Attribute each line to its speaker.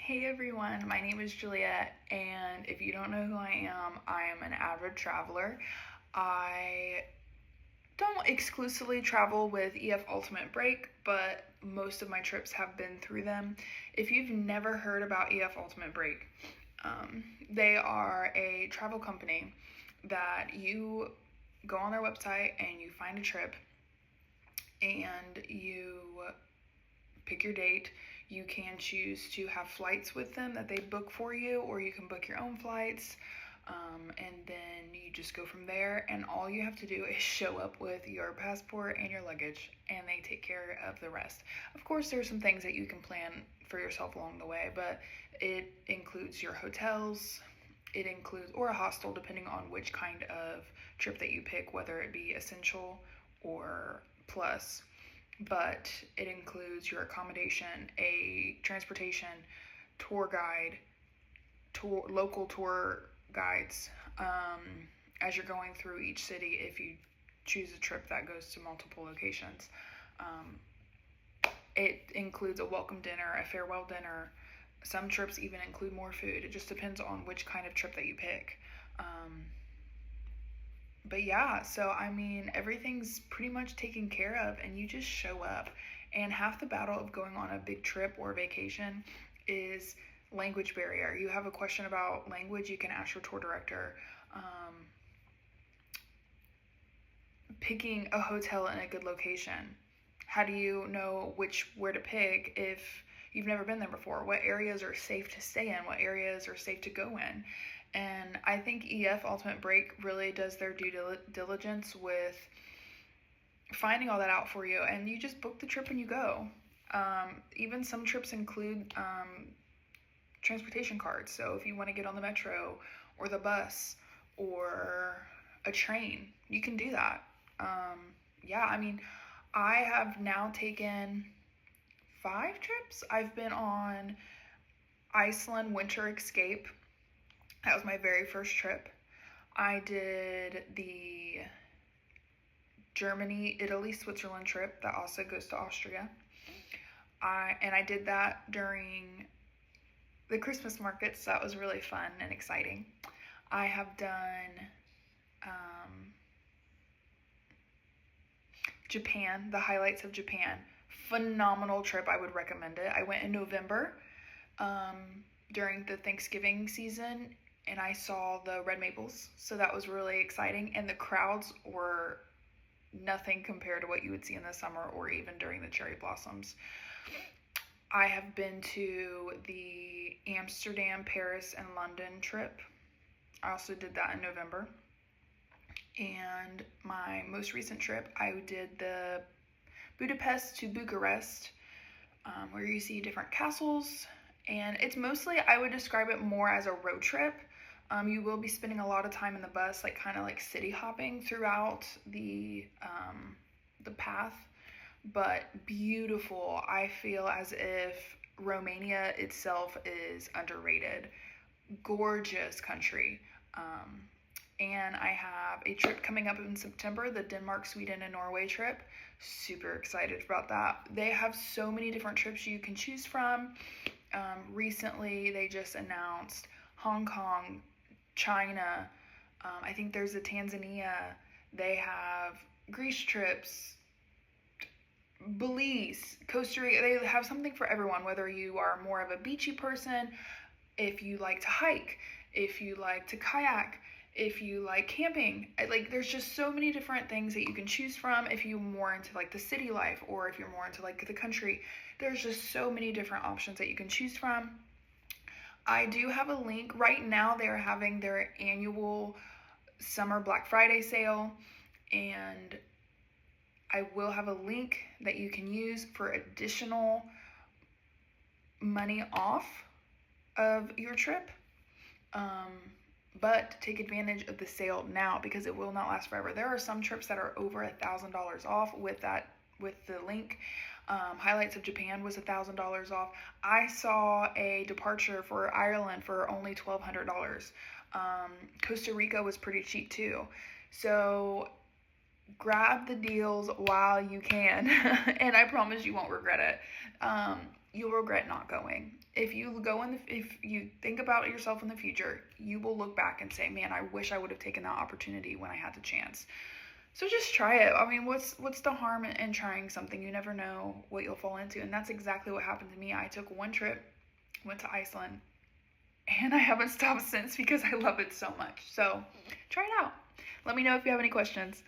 Speaker 1: Hey everyone, my name is Juliet, and if you don't know who I am an avid traveler. I don't exclusively travel with EF Ultimate Break, but most of my trips have been through them. If you've never heard about EF Ultimate Break, they are a travel company that you go on their website and you find a trip and you pick your date. You can choose to have flights with them that they book for you, or you can book your own flights. And then you just go from there, and all you have to do is show up with your passport and your luggage, and they take care of the rest. Of course, there are some things that you can plan for yourself along the way, but it includes your hotels, it includes, or a hostel, depending on which kind of trip that you pick, whether it be essential or plus. But it includes your accommodation, a transportation, tour guide, local tour guides, as you're going through each city if you choose a trip that goes to multiple locations. It includes a welcome dinner, a farewell dinner. Some trips even include more food. It just depends on which kind of trip that you pick. But yeah, so I mean, everything's pretty much taken care of, and you just show up. And half the battle of going on a big trip or vacation is language barrier. You have a question about language, you can ask your tour director. Picking a hotel in a good location. How do you know where to pick if you've never been there before? What areas are safe to stay in? What areas are safe to go in? And I think EF Ultimate Break really does their due diligence with finding all that out for you, and you just book the trip and you go. Even some trips include transportation cards, so if you want to get on the metro or the bus or a train, you can do that. Yeah, I mean, I have now taken 5 trips. I've been on Iceland Winter Escape. That was my very first trip. I did the Germany, Italy, Switzerland trip that also goes to Austria. I did that during the Christmas markets. That was really fun and exciting. I have done Japan, the highlights of Japan. Phenomenal trip. I would recommend it. I went in November during the Thanksgiving season, and I saw the red maples, so that was really exciting. And the crowds were nothing compared to what you would see in the summer or even during the cherry blossoms. I have been to the Amsterdam, Paris, and London trip. I also did that in November. And my most recent trip, I did the Budapest to Bucharest, where you see different castles. And it's mostly, I would describe it more as a road trip. You will be spending a lot of time in the bus, like kind of like city hopping throughout the path, but beautiful. I feel as if Romania itself is underrated. Gorgeous country. And I have a trip coming up in September, the Denmark, Sweden, and Norway trip. Super excited about that. They have so many different trips you can choose from. Recently, they just announced Hong Kong, China. I think there's a Tanzania. They have Greece trips, Belize, Costa Rica. They have something for everyone, whether you are more of a beachy person, if you like to hike, if you like to kayak, if you like camping. Like, there's just so many different things that you can choose from. If you're more into like the city life, or if you're more into like the country, there's just so many different options that you can choose from. I do have a link. Right now they're having their annual summer Black Friday sale, and I will have a link that you can use for additional money off of your trip. But take advantage of the sale now, because it will not last forever. There are some trips that are over $1,000 off with the link. Highlights of Japan was $1,000 off. I saw a departure for Ireland for only $1,200. Costa Rica was pretty cheap too. So grab the deals while you can, and I promise you won't regret it. You'll regret not going. If you think about yourself in the future, you will look back and say, man, I wish I would have taken that opportunity when I had the chance. So just try it. I mean, what's the harm in trying something? You never know what you'll fall into. And that's exactly what happened to me. I took one trip, went to Iceland, and I haven't stopped since because I love it so much. So try it out. Let me know if you have any questions.